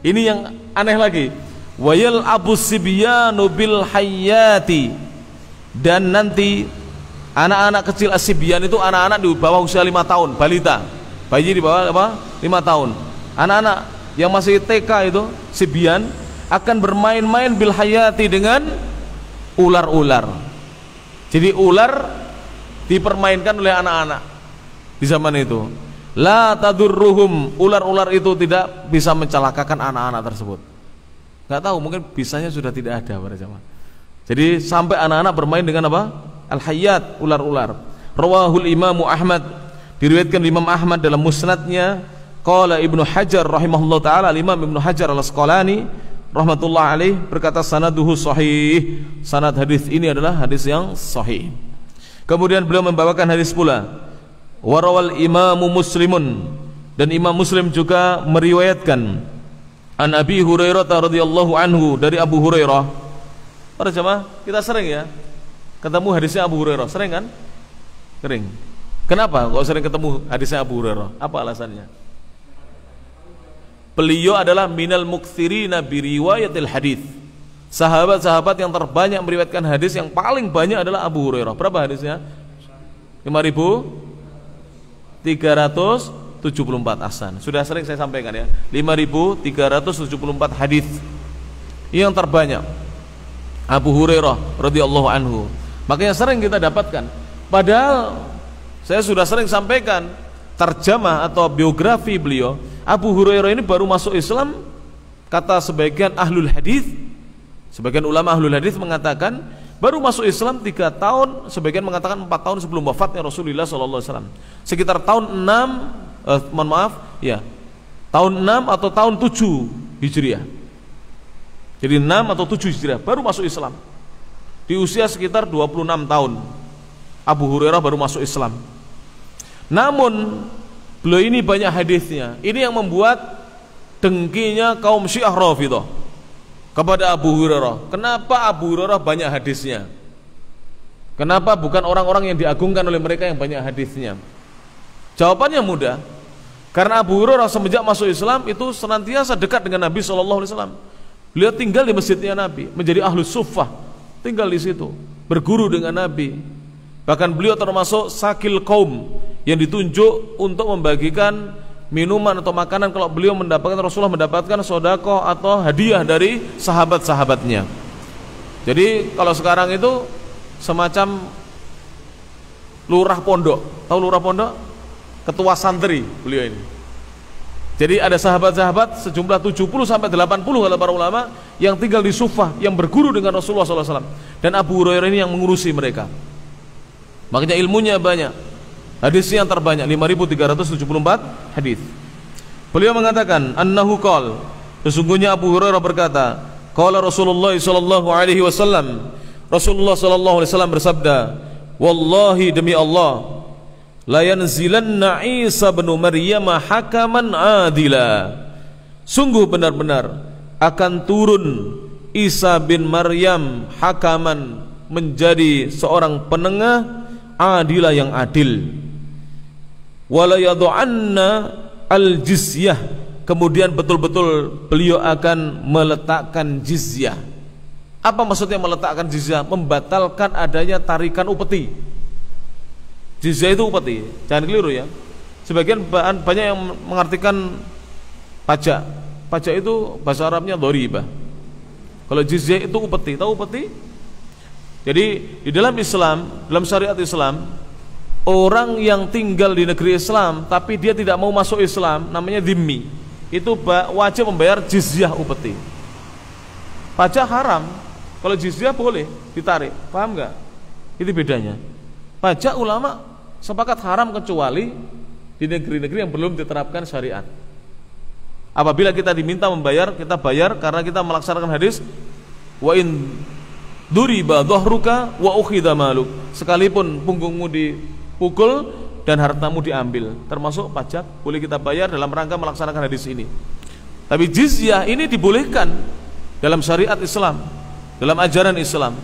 ini yang aneh lagi. Wayal abus sibyanu bil hayyati, dan nanti anak-anak kecil asibyan itu anak-anak di bawah usia 5 tahun, balita, bayi di bawah 5 tahun. Anak-anak yang masih TK itu sibyan akan bermain-main bil hayati, dengan ular-ular. Jadi ular dipermainkan oleh anak-anak di zaman itu. La tadurruhum, ular-ular itu tidak bisa mencelakakan anak-anak tersebut. Gak tahu, mungkin bisanya sudah tidak ada pada zaman. Jadi sampai anak-anak bermain dengan apa? Al-hayyat, ular-ular. Rawahul Imamu Ahmad, diriwayatkan Imam Ahmad dalam musnadnya. Qala Ibnu Hajar rahimahullah ta'ala, Imam Ibnu Hajar al-Asqalani rahmatullah alaih berkata sanaduhu sahih, sanad hadis ini adalah hadis yang sahih. Kemudian beliau membawakan hadis pula, warawal Imamu Muslimun, dan Imam Muslim juga meriwayatkan an Abi Hurairah radhiyallahu anhu, dari Abu Hurairah. Para jemaah, kita sering ya ketemu hadisnya Abu Hurairah, sering kan? Sering. Kenapa kok sering ketemu hadisnya Abu Hurairah? Apa alasannya? Beliau adalah minal muktsirina bi riwayatil hadis. Sahabat-sahabat yang terbanyak meriwayatkan hadis, yang paling banyak adalah Abu Hurairah. Berapa hadisnya? 5.374 ahsan. Sudah sering saya sampaikan ya. 5.374 hadis. Yang terbanyak Abu Hurairah radhiyallahu anhu. Makanya sering kita dapatkan. Padahal saya sudah sering sampaikan terjemah atau biografi beliau. Abu Hurairah ini baru masuk Islam, kata sebagian ahlul hadis, sebagian ulama ahlul hadis mengatakan baru masuk Islam 3 tahun, sebagian mengatakan 4 tahun sebelum wafatnya Rasulullah SAW. Sekitar tahun 6, tahun 6 atau tahun 7 Hijriah. Jadi 6 atau 7 Hijriah baru masuk Islam. Di usia sekitar 26 tahun Abu Hurairah baru masuk Islam. Namun beliau ini banyak hadisnya. Ini yang membuat dengkinya kaum Syiah Rafidhah kepada Abu Hurairah. Kenapa Abu Hurairah banyak hadisnya? Kenapa bukan orang-orang yang diagungkan oleh mereka yang banyak hadisnya? Jawabannya mudah. Karena Abu Hurairah semenjak masuk Islam itu senantiasa dekat dengan Nabi SAW. Beliau tinggal di masjidnya Nabi, menjadi ahlus suffah, tinggal di situ, berguru dengan Nabi. Bahkan beliau termasuk sakil kaum yang ditunjuk untuk membagikan minuman atau makanan kalau beliau mendapatkan, Rasulullah mendapatkan sedekah atau hadiah dari sahabat-sahabatnya. Jadi kalau sekarang itu semacam lurah pondok. Tahu lurah pondok? Ketua santri beliau ini. Jadi ada sahabat-sahabat sejumlah 70 sampai 80 kata para ulama yang tinggal di Sufah, yang berguru dengan Rasulullah SAW. Dan Abu Hurairah ini yang mengurusi mereka. Makanya ilmunya banyak. Hadisnya yang terbanyak 5.374 hadis. Beliau mengatakan, annahu qala, sesungguhnya Abu Hurairah berkata, qala Rasulullah sallallahu alaihi wasallam, Rasulullah sallallahu alaihi wasallam bersabda, wallahi demi Allah, la yanzilanna Isa bin Maryam hakaman adila. Sungguh benar-benar akan turun Isa bin Maryam hakaman, menjadi seorang penengah, adila yang adil. Wala yadu'anna al-jizyah, kemudian betul-betul beliau akan meletakkan jizyah. Apa maksudnya meletakkan jizyah? Membatalkan adanya tarikan upeti. Jizyah itu upeti, jangan keliru ya. Sebagian banyak yang mengartikan pajak. Pajak itu bahasa Arabnya dharibah. Kalau jizyah itu upeti, tahu upeti? Jadi di dalam Islam, dalam syariat Islam, orang yang tinggal di negeri Islam tapi dia tidak mau masuk Islam, namanya dhimmi, itu wajib membayar jizyah upeti. Pajak haram, kalau jizyah boleh ditarik, paham nggak? Itu bedanya. Pajak ulama sepakat haram kecuali di negeri-negeri yang belum diterapkan syariat. Apabila kita diminta membayar, kita bayar karena kita melaksanakan hadis wa in duriba dhahruka wa ukhidha maluk, sekalipun punggungmu dipukul dan hartamu diambil, termasuk pajak boleh kita bayar dalam rangka melaksanakan hadis ini. Tapi jizyah ini dibolehkan dalam syariat Islam, dalam ajaran Islam.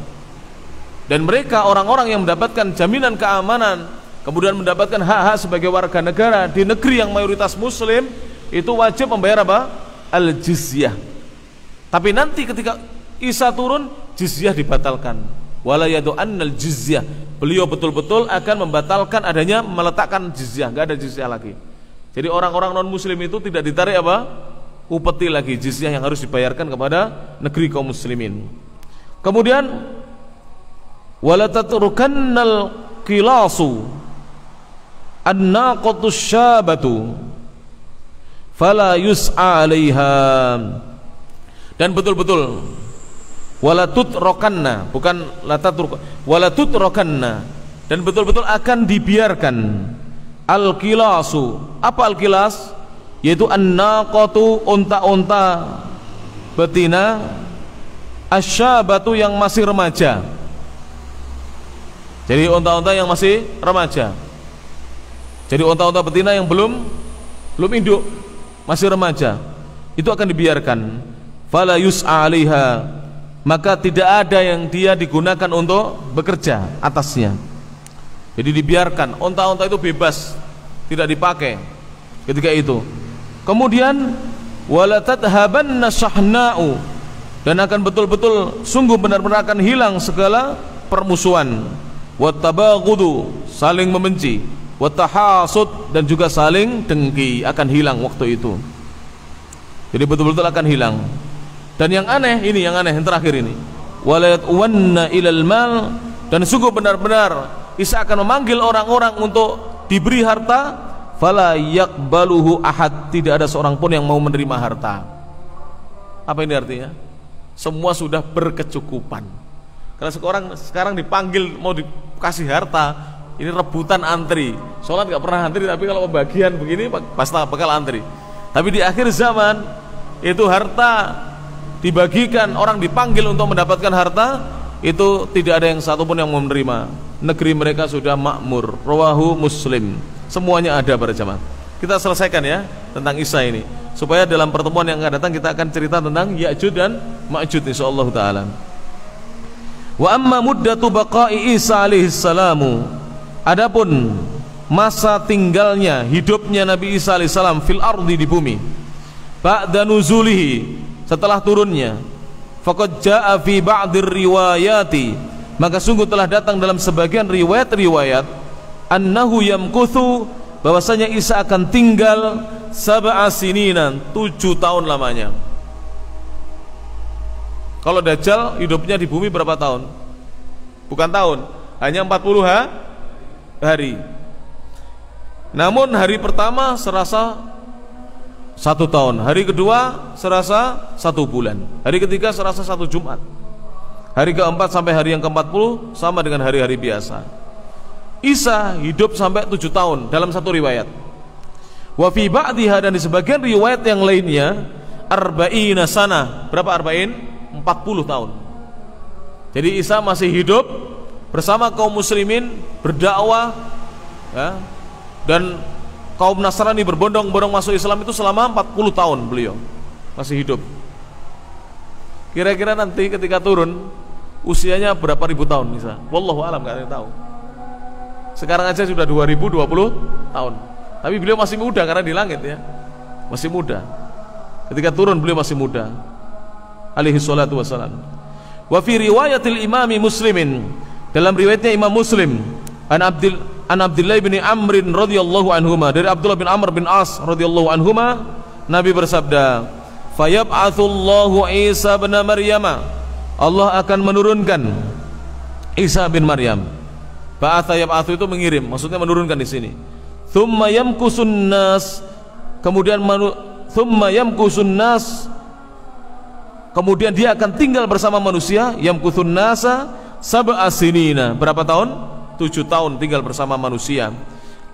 Dan mereka orang-orang yang mendapatkan jaminan keamanan, kemudian mendapatkan hak-hak sebagai warga negara di negeri yang mayoritas muslim, itu wajib membayar apa? Al-jizyah. Tapi nanti ketika Isa turun, jizyah dibatalkan. Wala yadu'annal jizyah, beliau betul-betul akan membatalkan adanya meletakkan jizyah, enggak ada jizyah lagi. Jadi orang-orang non muslim itu tidak ditarik apa? Upeti lagi, jizyah yang harus dibayarkan kepada negeri kaum muslimin. Kemudian wala tatrukannal qilasu an-naqatus syabatu fala yus'a 'alaiha. Dan betul-betul wala tutrokanna, bukan la tatruk, wala tutrokanna, dan betul-betul akan dibiarkan al-qilasu. Apa al-qilas? Yaitu an-naqatu, unta-unta betina, asyabatu yang masih remaja. Jadi unta-unta yang masih remaja. Jadi unta-unta betina yang belum induk, masih remaja, itu akan dibiarkan. Fala yus'a 'alaiha, maka tidak ada yang dia digunakan untuk bekerja atasnya. Jadi dibiarkan, unta-unta itu bebas, tidak dipakai ketika itu. Kemudian wala tadhabanna sahna'u, dan akan betul-betul sungguh benar-benar akan hilang segala permusuhan. Wattabaghudu, saling membenci. Wattahasud, dan juga saling dengki akan hilang waktu itu. Jadi betul-betul akan hilang. Dan yang aneh ini, yang terakhir ini, walayat wanna ilal mal, dan sungguh benar-benar Isa akan memanggil orang-orang untuk diberi harta, fala yaqbaluhu ahad, tidak ada seorang pun yang mau menerima harta. Apa ini artinya? Semua sudah berkecukupan. Karena sekarang dipanggil mau dikasih harta, ini rebutan antri. Sholat gak pernah antri, tapi kalau pembagian begini pasti bakal antri. Tapi di akhir zaman itu harta dibagikan, orang dipanggil untuk mendapatkan harta, itu tidak ada yang satupun yang mau menerima. Negeri mereka sudah makmur. Rawahu Muslim, semuanya ada para jamaah. kita selesaikan ya tentang Isa ini, supaya dalam pertemuan yang akan datang kita akan cerita tentang Ya'juj dan Ma'juj insyaallah taala. Wa amma muddatu baqa'i Isa alaihi salamu, adapun masa tinggalnya, hidupnya Nabi Isa alaihi salam fil ardi, di bumi, ba'da nuzulihi, setelah turunnya, faqad jaa'a fi ba'dir riwayati, maka sungguh telah datang dalam sebagian riwayat-riwayat, annahu yamkuthu, bahwasanya Isa akan tinggal 7 sinina, 7 tahun lamanya. Kalau Dajjal hidupnya di bumi berapa tahun? Bukan tahun, hanya 40 hari. Namun hari pertama serasa 1 tahun, hari kedua serasa 1 bulan, hari ketiga serasa 1 Jumat, hari keempat sampai hari yang ke-40 sama dengan hari-hari biasa. Isa hidup sampai 7 tahun dalam satu riwayat. Wa fi ba'diha, dan di sebagian riwayat yang lainnya, arba'ina sana. Berapa arba'in? 40 tahun. Jadi Isa masih hidup bersama kaum muslimin, berdakwah ya, dan kaum Nasrani berbondong-bondong masuk Islam itu selama 40 tahun beliau masih hidup. Kira-kira nanti ketika turun usianya berapa ribu tahun Isa? Wallahu alam, gak ada yang tahu. Sekarang aja sudah 2020 tahun. Tapi beliau masih muda karena di langit ya. Masih muda. Ketika turun beliau masih muda. Alaihi salatu wassalam. Wa fi riwayatil imami Muslimin, dalam riwayatnya Imam Muslim, an Abdullah bin Amr radhiyallahu anhuma, dari Abdullah bin Amr bin As radhiyallahu anhuma, Nabi bersabda, "Fayab'atsullahu Isa bin Maryam." Allah akan menurunkan Isa bin Maryam. Ba'atha yab'atsu itu mengirim, maksudnya menurunkan di sini. Tsumma yamkusun nas, kemudian tsumma yamkusun nas, kemudian dia akan tinggal bersama manusia, yamkusun nasa 7 sinina, berapa tahun? 7 tahun tinggal bersama manusia.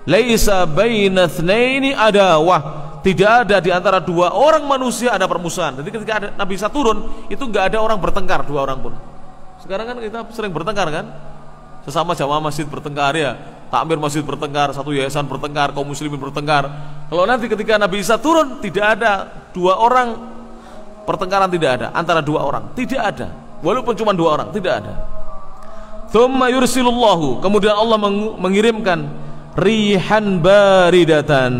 Laisa baina tsnaini adawah, tidak ada di antara 2 orang manusia ada permusuhan. Jadi ketika ada Nabi Isa turun, itu enggak ada orang bertengkar 2 orang pun. Sekarang kan kita sering bertengkar kan? Sesama jamaah masjid bertengkar ya, takmir masjid bertengkar, satu yayasan bertengkar, kaum muslimin bertengkar. Kalau nanti ketika Nabi Isa turun, tidak ada 2 orang pertengkaran, tidak ada antara 2 orang, tidak ada, walaupun cuma 2 orang, tidak ada. Tsumma yursilullahu, kemudian Allah mengirimkan rihan baridatan,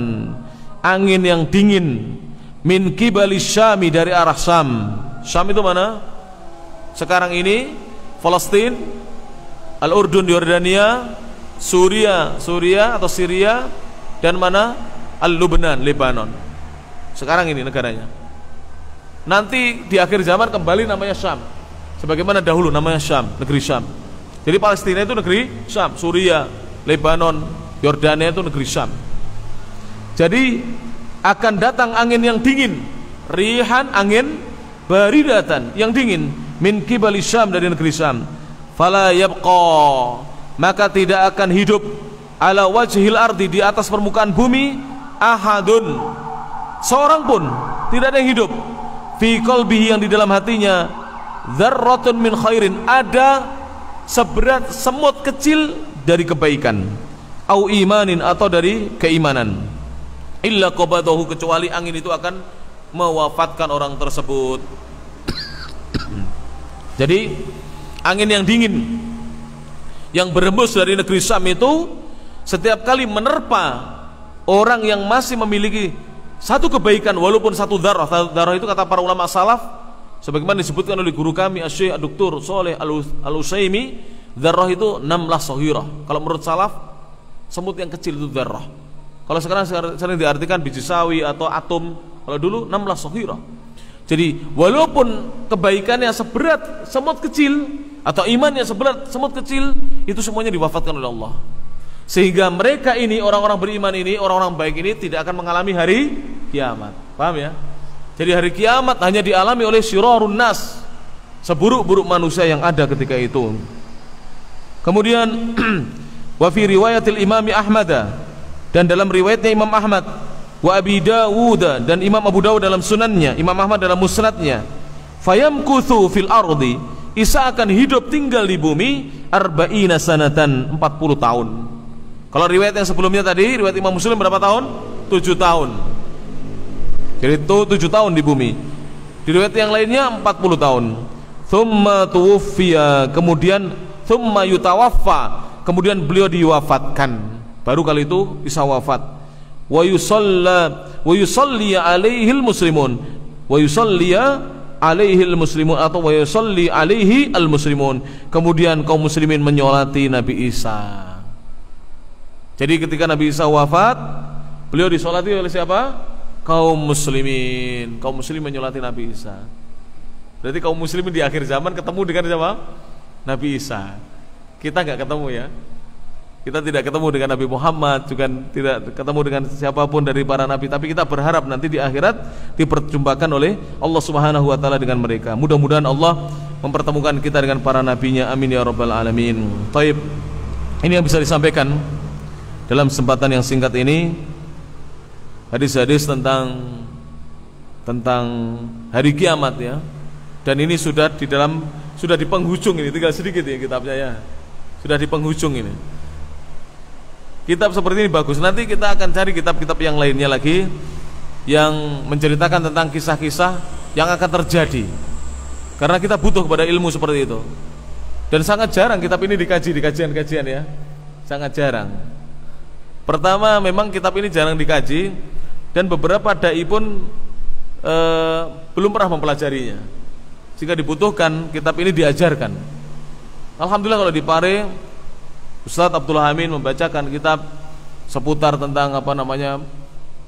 angin yang dingin, min kibali Syami, dari arah Syam. Syam itu mana? Sekarang ini Palestina, Al-Urdun, Yordania, Suria atau Syria, dan mana? Al-Lubnan, Lebanon. Sekarang ini negaranya. Nanti di akhir zaman kembali namanya Syam, sebagaimana dahulu namanya Syam, negeri Syam. Jadi Palestina itu negeri Syam, Suria, Lebanon, Yordania itu negeri Syam. Jadi akan datang angin yang dingin, rihan, angin baridatan, yang dingin, min kibali Syam, dari negeri Syam. Fala yabqa, maka tidak akan hidup, ala wajhil ardi, di atas permukaan bumi, ahadun, seorang pun tidak ada yang hidup, fi qalbihi, yang di dalam hatinya, dzarratun min khairin, ada seberat semut kecil dari kebaikan, au imanin, atau dari keimanan, illa qabadahu, kecuali angin itu akan mewafatkan orang tersebut. Jadi angin yang dingin yang berembus dari negeri Syam itu setiap kali menerpa orang yang masih memiliki satu kebaikan, walaupun satu dzarrah. Dzarrah itu kata para ulama salaf, sebagaimana disebutkan oleh guru kami Asy-Syaikh Dr. Shalih Al-Utsaimin, dzarrah itu 16 shaghirah. Kalau menurut salaf, semut yang kecil itu dzarrah. Kalau sekarang sering diartikan biji sawi atau atom. Kalau dulu 16 shaghirah. Jadi walaupun kebaikannya seberat semut kecil, atau imannya seberat semut kecil, itu semuanya diwafatkan oleh Allah. Sehingga mereka ini, orang-orang beriman ini, orang-orang baik ini tidak akan mengalami hari kiamat. Paham ya? Jadi hari kiamat hanya dialami oleh syirarun nas, seburuk-buruk manusia yang ada ketika itu. Kemudian wa fi riwayatil Imam Ahmad, dan dalam riwayatnya Imam Ahmad, wa Abi Dawud, dan Imam Abu Dawud dalam sunannya, Imam Ahmad dalam musnadnya, fayamkuthu fil ardi, Isa akan hidup tinggal di bumi arba'ina sanatan, 40 tahun. Kalau riwayat yang sebelumnya tadi, riwayat Imam Muslim berapa tahun? 7 tahun. Jadi itu 7 tahun di bumi. Di riwayat yang lainnya 40 tahun. Tsumma tuwfiya, kemudian tsumma yutawaffa, kemudian beliau diwafatkan. Baru kali itu bisa wafat. Wa yusalli alaihil muslimun. Wa yusalli alaihil muslimun atau wa yusalli alaihi al muslimun. Kemudian kaum muslimin menyolati Nabi Isa. Jadi ketika Nabi Isa wafat, beliau disolati oleh siapa? Kaum muslimin. Kaum muslimin menyolati Nabi Isa. Berarti kaum muslimin di akhir zaman ketemu dengan siapa? Nabi Isa. Kita enggak ketemu ya. Kita tidak ketemu dengan Nabi Muhammad, juga tidak ketemu dengan siapapun dari para nabi, tapi kita berharap nanti di akhirat diperjumpakan oleh Allah Subhanahu wa taala dengan mereka. Mudah-mudahan Allah mempertemukan kita dengan para nabinya. Amin ya rabbal alamin. Baik. Ini yang bisa disampaikan dalam kesempatan yang singkat ini. Hadis-hadis tentang hari kiamat ya. Dan ini sudah di penghujung ini, tinggal sedikit ya kitabnya ya. Sudah di penghujung ini. Kitab seperti ini bagus. Nanti kita akan cari kitab-kitab yang lainnya lagi yang menceritakan tentang kisah-kisah yang akan terjadi. Karena kita butuh kepada ilmu seperti itu. Dan sangat jarang kitab ini dikaji di kajian-kajian ya. Sangat jarang. Pertama, memang kitab ini jarang dikaji dan beberapa dai pun belum pernah mempelajarinya. Jika dibutuhkan, kitab ini diajarkan. Alhamdulillah kalau di Pare, Ustadz Abdul Hamid membacakan kitab seputar tentang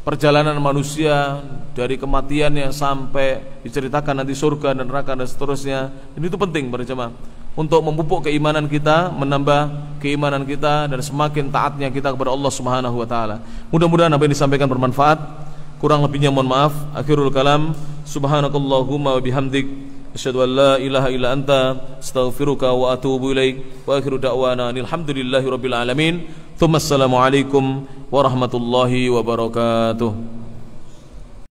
perjalanan manusia dari kematiannya sampai diceritakan nanti surga dan neraka dan seterusnya. Dan itu penting para jemaah untuk memupuk keimanan kita, menambah keimanan kita dan semakin taatnya kita kepada Allah Subhanahu wa taala. Mudah-mudahan apa yang disampaikan bermanfaat. Kurang lebihnya mohon maaf. Akhirul kalam, subhanakallahumma wa bihamdik, asyhadu an la ilaha illa anta, astaghfiruka wa atubu ilaik. Wa akhiru da'wana alhamdulillahi rabbil alamin. Tsumma assalamu alaikum warahmatullahi wabarakatuh.